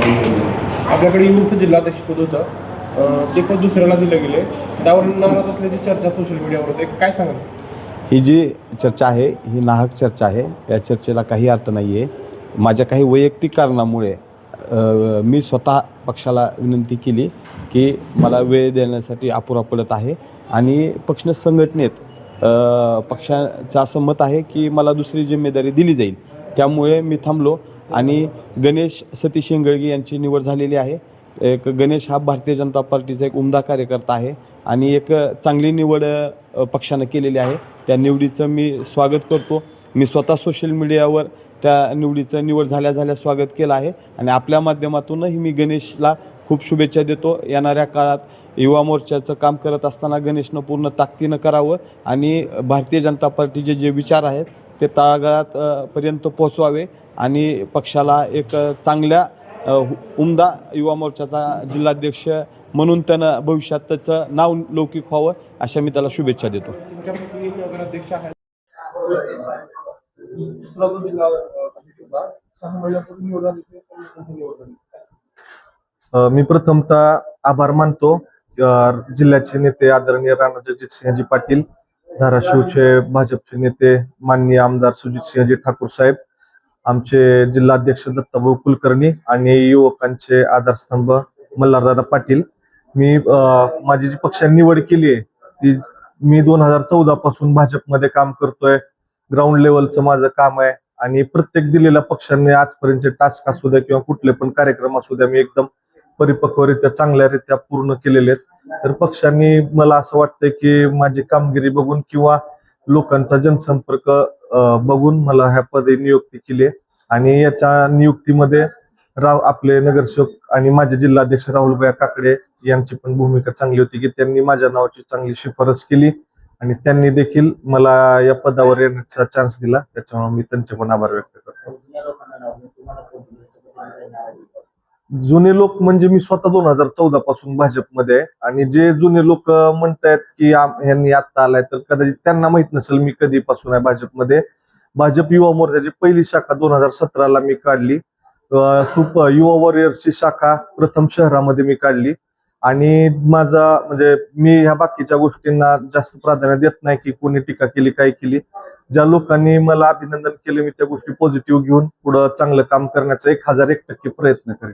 आपल्याकडे युथ जिल्हाध्यक्षपद होतं, ते पद दुसऱ्याला दिलं गेले, त्यावर नाराज असल्याची चर्चा सोशल मीडियावर होते. काय सांगाल? ही जी चर्चा आहे ही नाहक चर्चा आहे. या चर्चेला काही अर्थ नाही आहे. माझ्या काही वैयक्तिक कारणामुळे मी स्वतः पक्षाला विनंती केली की मला वेळ देण्यासाठी अपुरा पडत आहे आणि पक्ष संघटनेत पक्षाचं असं मत आहे की मला दुसरी जिम्मेदारी दिली जाईल. त्यामुळे मी थांबलो आणि गणेश सतीश इंगळगी यांची निवड झालेली आहे. एक गणेश हा भारतीय जनता पार्टीचा एक उमदा कार्यकर्ता आहे आणि एक चांगली निवड पक्षानं केलेली आहे. त्या निवडीचं मी स्वागत करतो. मी स्वतः सोशल मीडियावर त्या निवडीचं निवड झाल्या स्वागत केलं आहे आणि आपल्या माध्यमातूनही मी गणेशला खूप शुभेच्छा देतो. येणाऱ्या काळात युवा मोर्चाचं काम करत असताना गणेशनं पूर्ण ताकदीनं करावं आणि भारतीय जनता पार्टीचे जे विचार आहेत ते तळागाळात पर्यंत पोहोचवावे आणि पक्षाला एक चांगल्या उमदा युवा मोर्चाचा जिल्हाध्यक्ष म्हणून त्यानं भविष्यात त्याचं नाव लौकिक व्हावं अशा मी त्याला शुभेच्छा देतो. नगराध्यक्ष आहेत, दुसरा जो जिल्हा होता 6 महिन्यापूर्वी निवडून मी प्रथमतः आभार मानतो जिल्ह्याचे नेते आदरणीय राणा जगजितसिंहजी पाटील, धाराशिवचे भाजपचे नेते माननीय आमदार सुजितसिंहजी ठाकूर साहेब, आमचे जिल्हाध्यक्ष दत्ताभाऊ कुलकर्णी आणि युवकांचे आधारस्तंभ मल्हारदादा पाटील. मी माझी जी पक्षाने निवड केली आहे ती मी 2014 पासून भाजपमध्ये काम करतोय. ग्राउंड लेवलचं माझं काम आहे आणि प्रत्येक दिलेल्या पक्षाने आजपर्यंतचे टास्क असू द्या किंवा कुठले पण कार्यक्रम असू द्या मी एकदम परिपक्वरित्या चांगल्यारित्या पूर्ण केलेले आहेत. तर पक्षांनी मला असं वाटतंय की माझी कामगिरी बघून किंवा लोकांचा जनसंपर्क बघून मला ह्या पदी नियुक्ती केली आहे आणि याच्या नियुक्तीमध्ये आपले नगरसेवक आणि माझे जिल्हाध्यक्ष राहुलभाई काकडे यांची पण भूमिका चांगली होती की त्यांनी माझ्या नावाची चांगली शिफारस केली आणि त्यांनी देखील मला या पदावर येण्याचा चान्स दिला. त्याच्यामुळे मी त्यांचे पण आभार व्यक्त करतो. जुने लोक म्हणजे मी स्वतः 2014 पासून भाजपमध्ये आहे आणि जे जुने लोक म्हणतायत की ह्यांनी आत्ता आलाय तर कदाचित त्यांना माहित नसेल मी कधीपासून आहे भाजपमध्ये. भाजप युवा मोर्चाची पहिली शाखा 2017 मी काढली. युवा वॉरियर्सची शाखा प्रथम शहरामध्ये मी काढली आणि माझा म्हणजे मी ह्या बाकीच्या गोष्टींना जास्त प्राधान्य देत नाही की कोणी टीका केली काय केली. ज्या लोकांनी मला अभिनंदन केले मी त्या गोष्टी पॉझिटिव्ह घेऊन पुढे चांगलं काम करण्याचा 1001% प्रयत्न करेन.